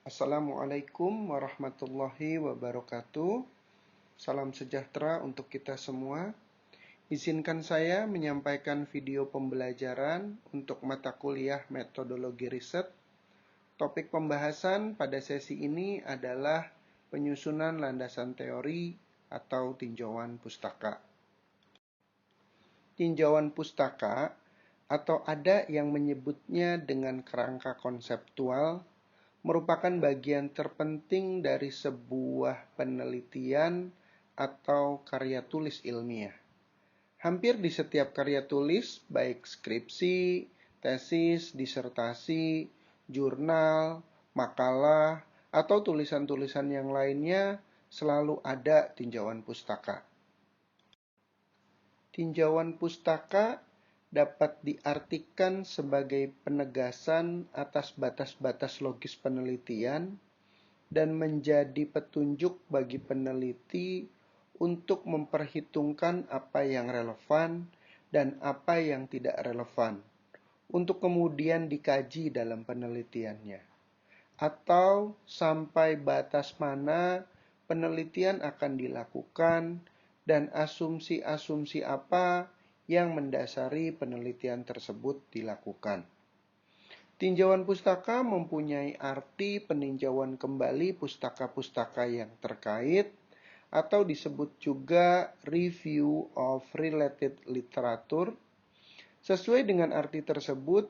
Assalamualaikum warahmatullahi wabarakatuh. Salam sejahtera untuk kita semua. Izinkan saya menyampaikan video pembelajaran untuk mata kuliah metodologi riset. Topik pembahasan pada sesi ini adalah penyusunan landasan teori atau tinjauan pustaka. Tinjauan pustaka atau ada yang menyebutnya dengan kerangka konseptual merupakan bagian terpenting dari sebuah penelitian atau karya tulis ilmiah. Hampir di setiap karya tulis, baik skripsi, tesis, disertasi, jurnal, makalah, atau tulisan-tulisan yang lainnya, selalu ada tinjauan pustaka. Tinjauan pustaka dapat diartikan sebagai penegasan atas batas-batas logis penelitian dan menjadi petunjuk bagi peneliti untuk memperhitungkan apa yang relevan dan apa yang tidak relevan, untuk kemudian dikaji dalam penelitiannya. Atau sampai batas mana penelitian akan dilakukan dan asumsi-asumsi apa yang mendasari penelitian tersebut dilakukan. Tinjauan pustaka mempunyai arti peninjauan kembali pustaka-pustaka yang terkait atau disebut juga review of related literature. Sesuai dengan arti tersebut,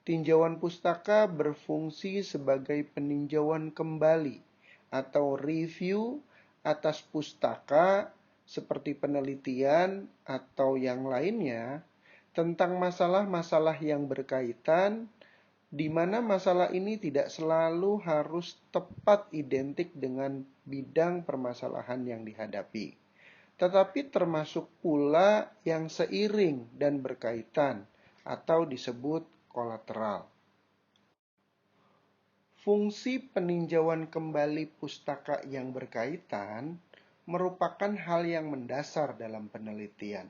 tinjauan pustaka berfungsi sebagai peninjauan kembali atau review atas pustaka seperti penelitian atau yang lainnya tentang masalah-masalah yang berkaitan, di mana masalah ini tidak selalu harus tepat identik dengan bidang permasalahan yang dihadapi, tetapi termasuk pula yang seiring dan berkaitan atau disebut kolateral. Fungsi peninjauan kembali pustaka yang berkaitan merupakan hal yang mendasar dalam penelitian,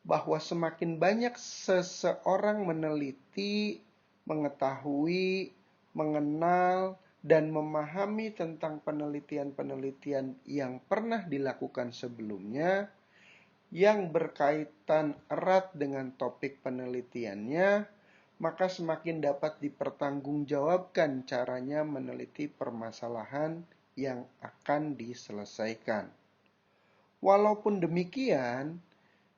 bahwa semakin banyak seseorang meneliti, mengetahui, mengenal, dan memahami tentang penelitian-penelitian yang pernah dilakukan sebelumnya, yang berkaitan erat dengan topik penelitiannya, maka semakin dapat dipertanggungjawabkan caranya meneliti permasalahan yang akan diselesaikan. Walaupun demikian,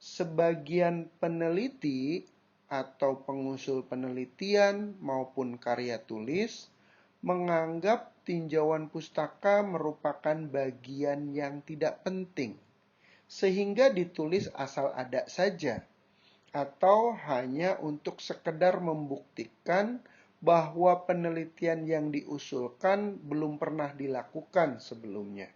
sebagian peneliti atau pengusul penelitian maupun karya tulis menganggap tinjauan pustaka merupakan bagian yang tidak penting, sehingga ditulis asal ada saja, atau hanya untuk sekedar membuktikan bahwa penelitian yang diusulkan belum pernah dilakukan sebelumnya.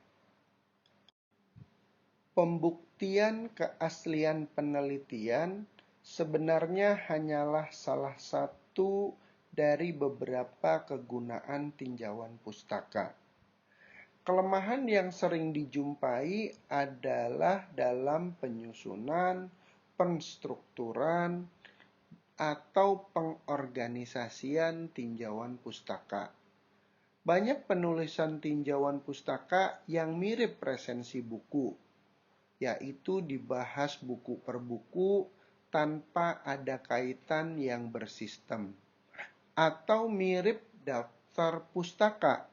Pembuktian keaslian penelitian sebenarnya hanyalah salah satu dari beberapa kegunaan tinjauan pustaka. Kelemahan yang sering dijumpai adalah dalam penyusunan, penstrukturan, atau pengorganisasian tinjauan pustaka. Banyak penulisan tinjauan pustaka yang mirip resensi buku, yaitu dibahas buku per buku tanpa ada kaitan yang bersistem, atau mirip daftar pustaka,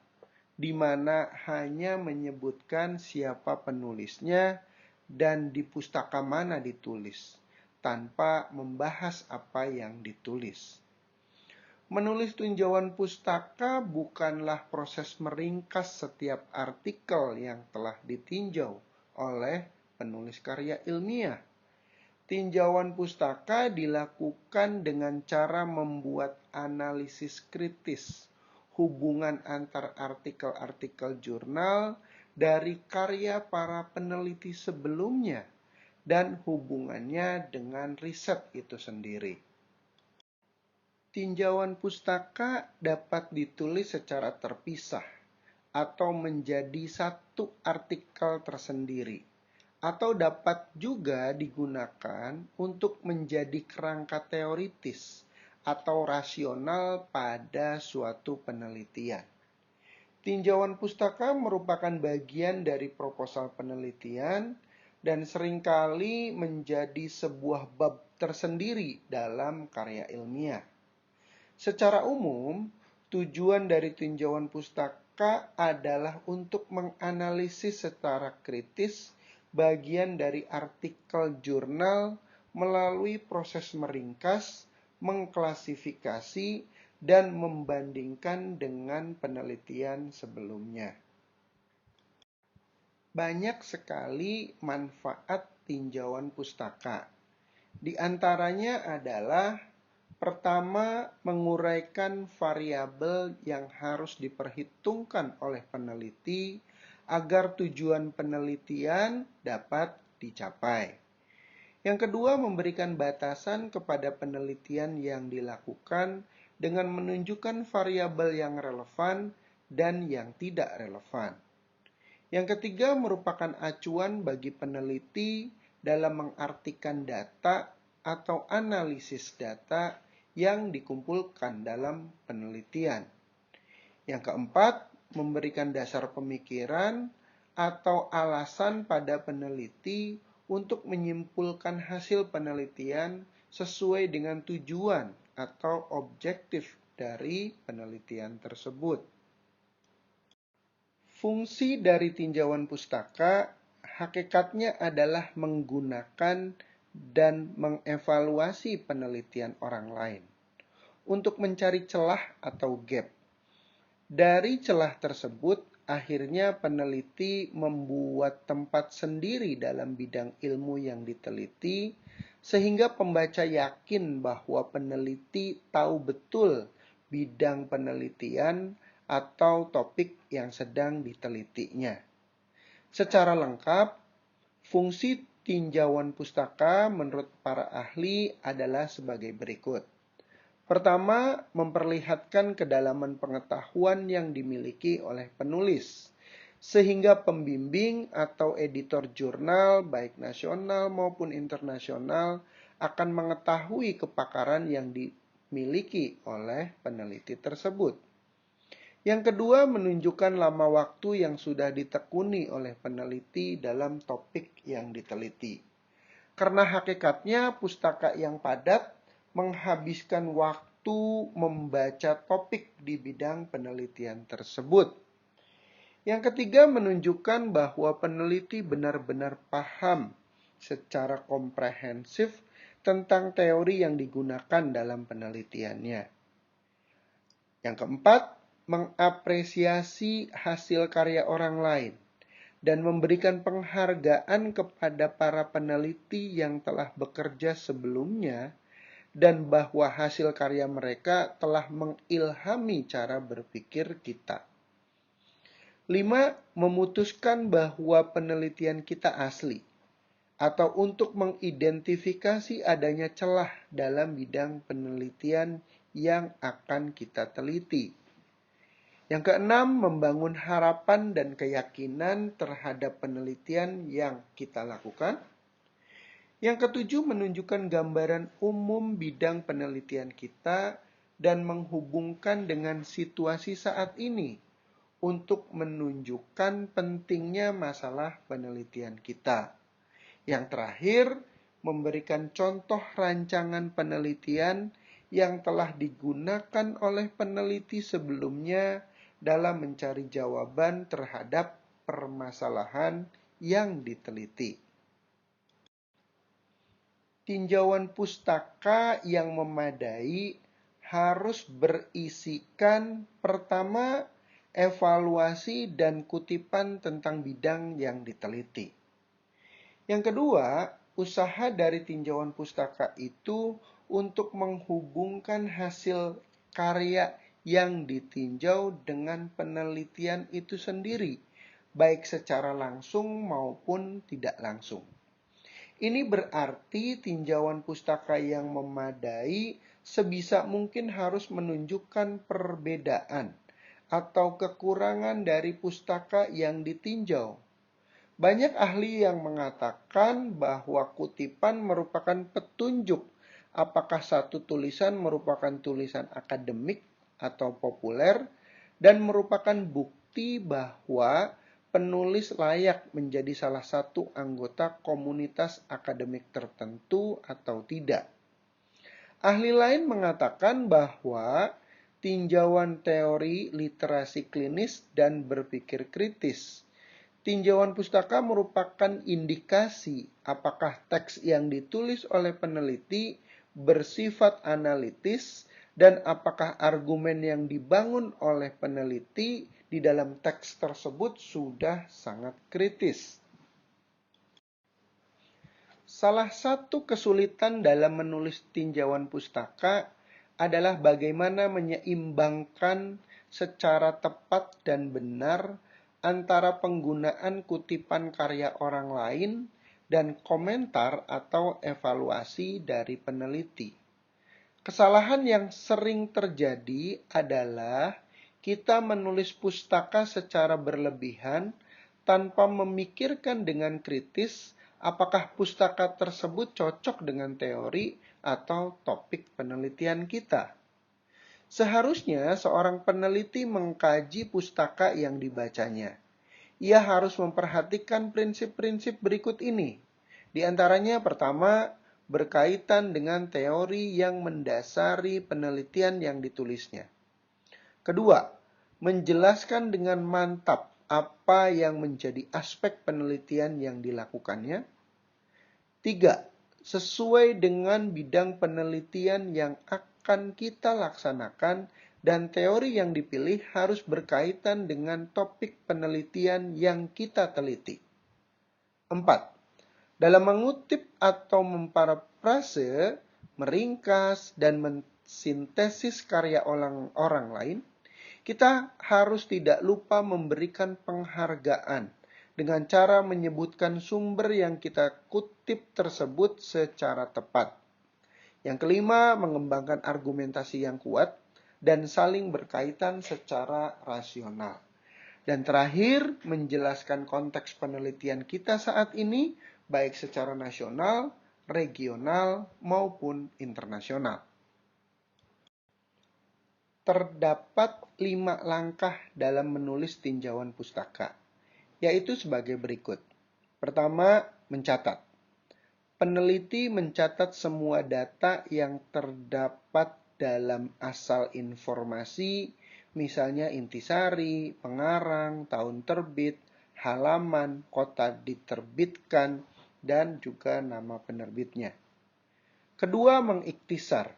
di mana hanya menyebutkan siapa penulisnya dan di pustaka mana ditulis, tanpa membahas apa yang ditulis. Menulis tinjauan pustaka bukanlah proses meringkas setiap artikel yang telah ditinjau oleh penulis karya ilmiah. Tinjauan pustaka dilakukan dengan cara membuat analisis kritis hubungan antar artikel-artikel jurnal dari karya para peneliti sebelumnya dan hubungannya dengan riset itu sendiri. Tinjauan pustaka dapat ditulis secara terpisah atau menjadi satu artikel tersendiri, atau dapat juga digunakan untuk menjadi kerangka teoritis atau rasional pada suatu penelitian. Tinjauan pustaka merupakan bagian dari proposal penelitian dan seringkali menjadi sebuah bab tersendiri dalam karya ilmiah. Secara umum, tujuan dari tinjauan pustaka adalah untuk menganalisis secara kritis bagian dari artikel jurnal melalui proses meringkas, mengklasifikasi, dan membandingkan dengan penelitian sebelumnya. Banyak sekali manfaat tinjauan pustaka. Di antaranya adalah: pertama, menguraikan variabel yang harus diperhitungkan oleh peneliti agar tujuan penelitian dapat dicapai. Yang kedua, memberikan batasan kepada penelitian yang dilakukan dengan menunjukkan variabel yang relevan dan yang tidak relevan. Yang ketiga, merupakan acuan bagi peneliti dalam mengartikan data atau analisis data yang dikumpulkan dalam penelitian. Yang keempat, memberikan dasar pemikiran atau alasan pada peneliti untuk menyimpulkan hasil penelitian sesuai dengan tujuan atau objektif dari penelitian tersebut. Fungsi dari tinjauan pustaka hakikatnya adalah menggunakan dan mengevaluasi penelitian orang lain untuk mencari celah atau gap. Dari celah tersebut, akhirnya peneliti membuat tempat sendiri dalam bidang ilmu yang diteliti, sehingga pembaca yakin bahwa peneliti tahu betul bidang penelitian atau topik yang sedang ditelitinya. Secara lengkap, fungsi tinjauan pustaka menurut para ahli adalah sebagai berikut. Pertama, memperlihatkan kedalaman pengetahuan yang dimiliki oleh penulis, sehingga pembimbing atau editor jurnal, baik nasional maupun internasional, akan mengetahui kepakaran yang dimiliki oleh peneliti tersebut. Yang kedua, menunjukkan lama waktu yang sudah ditekuni oleh peneliti dalam topik yang diteliti. Karena hakikatnya pustaka yang padat menghabiskan waktu membaca topik di bidang penelitian tersebut. Yang ketiga, menunjukkan bahwa peneliti benar-benar paham secara komprehensif tentang teori yang digunakan dalam penelitiannya. Yang keempat, mengapresiasi hasil karya orang lain dan memberikan penghargaan kepada para peneliti yang telah bekerja sebelumnya dan bahwa hasil karya mereka telah mengilhami cara berpikir kita. 5. Memutuskan bahwa penelitian kita asli atau untuk mengidentifikasi adanya celah dalam bidang penelitian yang akan kita teliti. Yang keenam, membangun harapan dan keyakinan terhadap penelitian yang kita lakukan. Yang ketujuh, menunjukkan gambaran umum bidang penelitian kita dan menghubungkan dengan situasi saat ini untuk menunjukkan pentingnya masalah penelitian kita. Yang terakhir, memberikan contoh rancangan penelitian yang telah digunakan oleh peneliti sebelumnya dalam mencari jawaban terhadap permasalahan yang diteliti. Tinjauan pustaka yang memadai harus berisikan: pertama, evaluasi dan kutipan tentang bidang yang diteliti. Yang kedua, usaha dari tinjauan pustaka itu untuk menghubungkan hasil karya yang ditinjau dengan penelitian itu sendiri, baik secara langsung maupun tidak langsung. Ini berarti tinjauan pustaka yang memadai sebisa mungkin harus menunjukkan perbedaan atau kekurangan dari pustaka yang ditinjau. Banyak ahli yang mengatakan bahwa kutipan merupakan petunjuk apakah satu tulisan merupakan tulisan akademik atau populer dan merupakan bukti bukti bahwa penulis layak menjadi salah satu anggota komunitas akademik tertentu atau tidak. Ahli lain mengatakan bahwa tinjauan teori literasi klinis dan berpikir kritis. Tinjauan pustaka merupakan indikasi apakah teks yang ditulis oleh peneliti bersifat analitis dan apakah argumen yang dibangun oleh peneliti di dalam teks tersebut sudah sangat kritis. Salah satu kesulitan dalam menulis tinjauan pustaka adalah bagaimana menyeimbangkan secara tepat dan benar antara penggunaan kutipan karya orang lain dan komentar atau evaluasi dari peneliti. Kesalahan yang sering terjadi adalah kita menulis pustaka secara berlebihan tanpa memikirkan dengan kritis apakah pustaka tersebut cocok dengan teori atau topik penelitian kita. Seharusnya seorang peneliti mengkaji pustaka yang dibacanya. Ia harus memperhatikan prinsip-prinsip berikut ini. Di antaranya pertama, berkaitan dengan teori yang mendasari penelitian yang ditulisnya. Kedua, menjelaskan dengan mantap apa yang menjadi aspek penelitian yang dilakukannya. 3. Sesuai dengan bidang penelitian yang akan kita laksanakan dan teori yang dipilih harus berkaitan dengan topik penelitian yang kita teliti. 4. Dalam mengutip atau memparafrase, meringkas, dan mensintesis karya orang lain, kita harus tidak lupa memberikan penghargaan dengan cara menyebutkan sumber yang kita kutip tersebut secara tepat. Yang kelima, mengembangkan argumentasi yang kuat dan saling berkaitan secara rasional. Dan terakhir, menjelaskan konteks penelitian kita saat ini, baik secara nasional, regional, maupun internasional. Terdapat 5 langkah dalam menulis tinjauan pustaka, yaitu sebagai berikut. Pertama, mencatat. Peneliti mencatat semua data yang terdapat dalam asal informasi, misalnya intisari, pengarang, tahun terbit, halaman, kota diterbitkan, dan juga nama penerbitnya. Kedua, mengiktisar.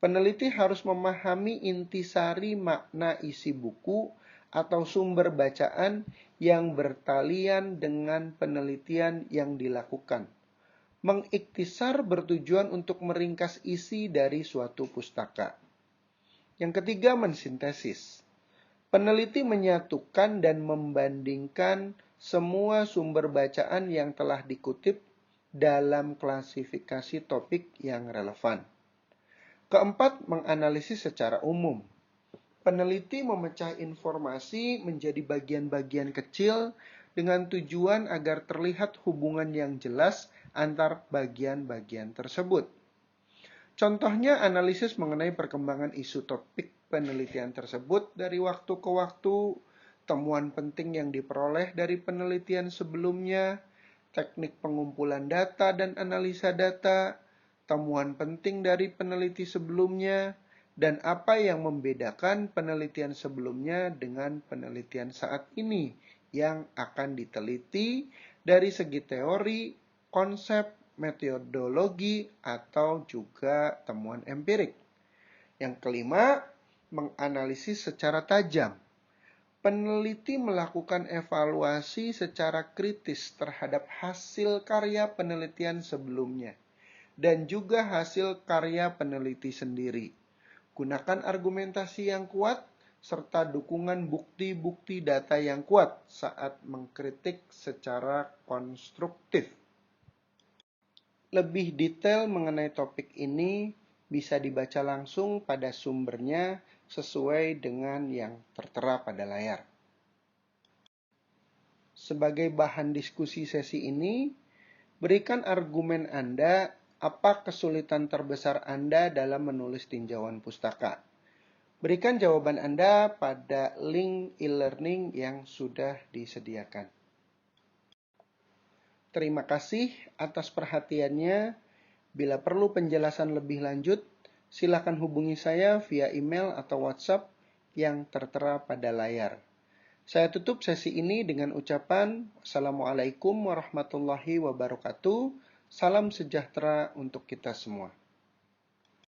Peneliti harus memahami intisari makna isi buku atau sumber bacaan yang bertalian dengan penelitian yang dilakukan. Mengiktisar bertujuan untuk meringkas isi dari suatu pustaka. Yang ketiga, mensintesis. Peneliti menyatukan dan membandingkan semua sumber bacaan yang telah dikutip dalam klasifikasi topik yang relevan. Keempat, menganalisis secara umum. Peneliti memecah informasi menjadi bagian-bagian kecil dengan tujuan agar terlihat hubungan yang jelas antar bagian-bagian tersebut. Contohnya, analisis mengenai perkembangan isu topik penelitian tersebut dari waktu ke waktu, temuan penting yang diperoleh dari penelitian sebelumnya, teknik pengumpulan data dan analisa data, temuan penting dari peneliti sebelumnya, dan apa yang membedakan penelitian sebelumnya dengan penelitian saat ini yang akan diteliti dari segi teori, konsep, metodologi, atau juga temuan empirik. Yang kelima, menganalisis secara tajam. Peneliti melakukan evaluasi secara kritis terhadap hasil karya penelitian sebelumnya dan juga hasil karya peneliti sendiri. Gunakan argumentasi yang kuat serta dukungan bukti-bukti data yang kuat saat mengkritik secara konstruktif. Lebih detail mengenai topik ini bisa dibaca langsung pada sumbernya sesuai dengan yang tertera pada layar. Sebagai bahan diskusi sesi ini, berikan argumen Anda. Apa kesulitan terbesar Anda dalam menulis tinjauan pustaka? Berikan jawaban Anda pada link e-learning yang sudah disediakan. Terima kasih atas perhatiannya. Bila perlu penjelasan lebih lanjut, silakan hubungi saya via email atau WhatsApp yang tertera pada layar. Saya tutup sesi ini dengan ucapan Assalamualaikum warahmatullahi wabarakatuh. Salam sejahtera untuk kita semua.